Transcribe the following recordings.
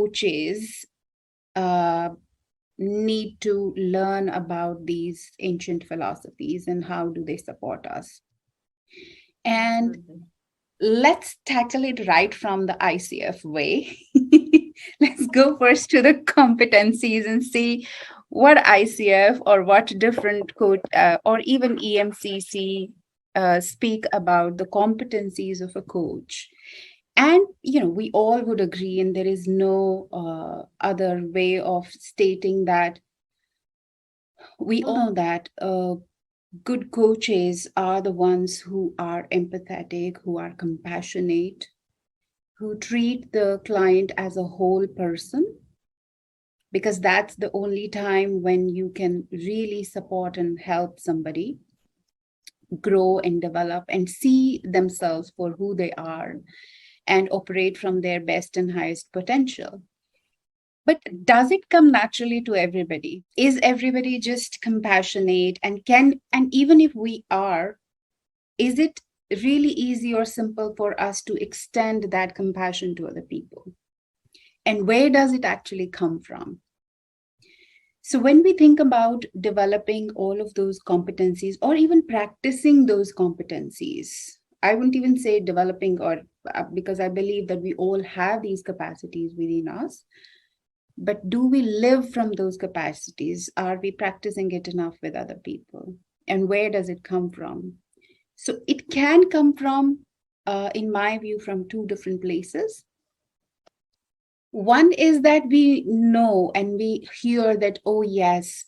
coaches need to learn about these ancient philosophies and how do they support us? And let's tackle it right from the ICF way. Let's go first to the competencies and see what ICF or what different coach or even EMCC speak about the competencies of a coach. And, we all would agree, and there is no other way of stating that. We all know that good coaches are the ones who are empathetic, who are compassionate, who treat the client as a whole person, because that's the only time when you can really support and help somebody grow and develop and see themselves for who they are and operate from their best and highest potential. But does it come naturally to everybody? Is everybody just compassionate? And even if we are, is it really easy or simple for us to extend that compassion to other people? And where does it actually come from? So when we think about developing all of those competencies or even practicing those competencies, I wouldn't even say developing because I believe that we all have these capacities within us. But do we live from those capacities? Are we practicing it enough with other people? And where does it come from? So it can come from, in my view, from two different places. One is that we know and we hear that, oh, yes,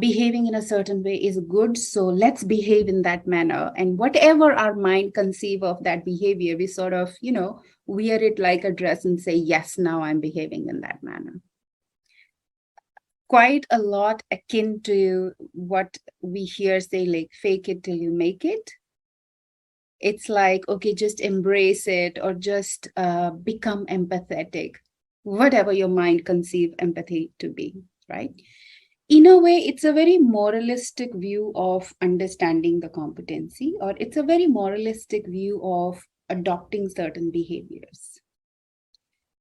behaving in a certain way is good, so let's behave in that manner. And whatever our mind conceive of that behavior, we sort of, wear it like a dress and say, yes, now I'm behaving in that manner. Quite a lot akin to what we hear say, like, fake it till you make it. It's like, okay, just embrace it or just become empathetic, whatever your mind conceive empathy to be, right? In a way, it's a very moralistic view of understanding the competency, or it's a very moralistic view of adopting certain behaviors.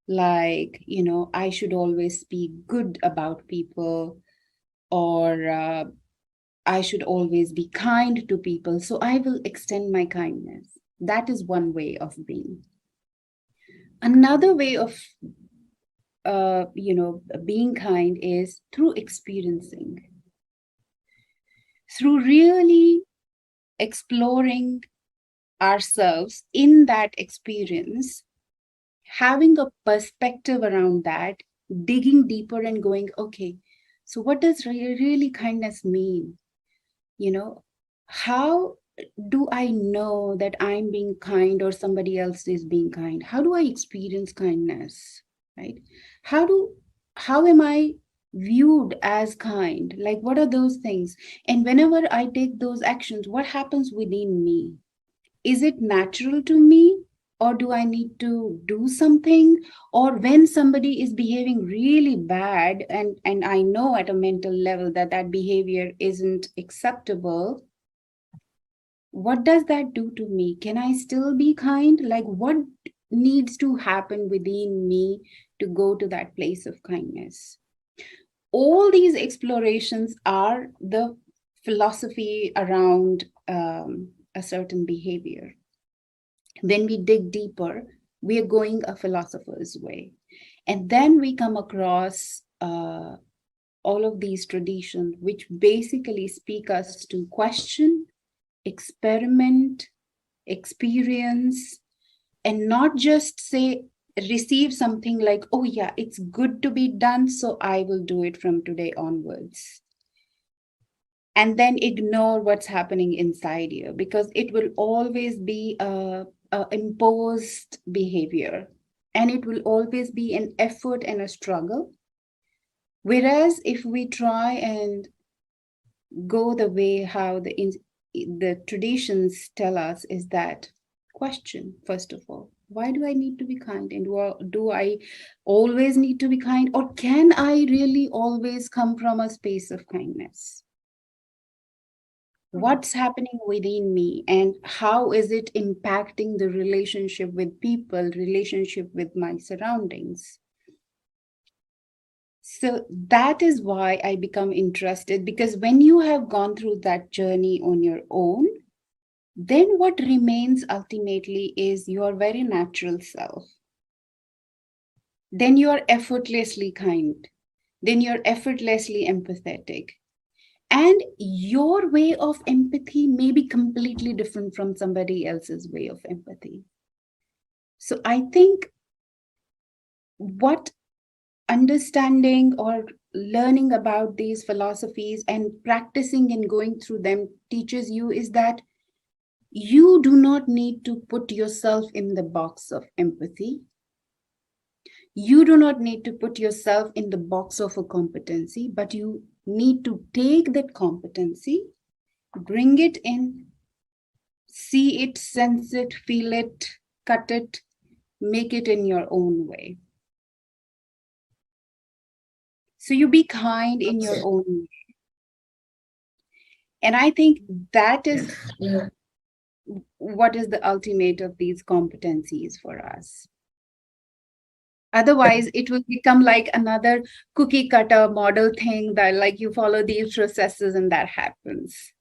Like, I should always speak good about people, or I should always be kind to people, so I will extend my kindness. That is one way of being. Another way of being kind is through experiencing, through really exploring ourselves in that experience, having a perspective around that, digging deeper and going, okay, so what does really kindness mean? How do I know that I'm being kind or somebody else is being kind? How do I experience kindness, right? How am I viewed as kind? Like, what are those things? And whenever I take those actions, what happens within me? Is it natural to me? Or do I need to do something? Or when somebody is behaving really bad and I know at a mental level that behavior isn't acceptable, what does that do to me? Can I still be kind? Like, what needs to happen within me to go to that place of kindness? All these explorations are the philosophy around a certain behavior. When we dig deeper, we are going a philosopher's way. And then we come across all of these traditions, which basically speak us to question, experiment, experience, and not just say, receive something like, oh yeah, it's good to be done, so I will do it from today onwards. And then ignore what's happening inside you, because it will always be a imposed behavior, and it will always be an effort and a struggle. Whereas if we try and go the way how the traditions tell us, is that question, first of all, why do I need to be kind? And do I always need to be kind? Or can I really always come from a space of kindness? What's happening within me, and how is it impacting the relationship with people, relationship with my surroundings? So that is why I become interested, because when you have gone through that journey on your own, then what remains ultimately is your very natural self. Then you are effortlessly kind. Then you're effortlessly empathetic. And your way of empathy may be completely different from somebody else's way of empathy. So I think what understanding or learning about these philosophies and practicing and going through them teaches you is that you do not need to put yourself in the box of empathy. You do not need to put yourself in the box of a competency, but you need to take that competency, bring it in, see it, sense it, feel it, cut it, make it in your own way. So you be kind in your own way. And I think that is what is the ultimate of these competencies for us. Otherwise, it will become like another cookie cutter model thing that like you follow these processes and that happens.